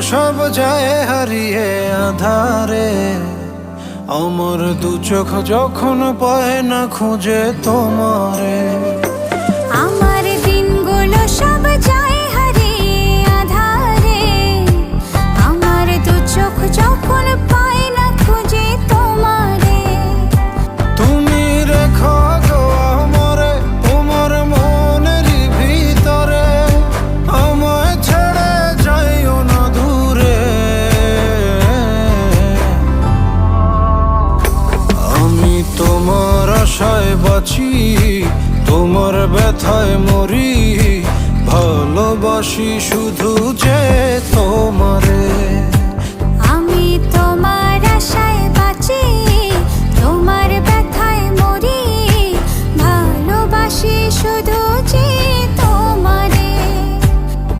সব যায় হারিয়ে আধারে। আমার দু চোখ যখন পায় না খুঁজে তোমারে। আমার দিনগুলো সব যায় হারিয়ে আঁধারে। আমার দু চোখ যখন পায় না খুঁজে তোমারে। তুমি রেখো গো আমারে তোমার মনেরই ভিতরে, আমায় ছেড়ে যাইও না দূরে। আমি তোমার আশায় বাঁচি, তোমার ব্যথায় মরি, ভালোবাসি শুধু যে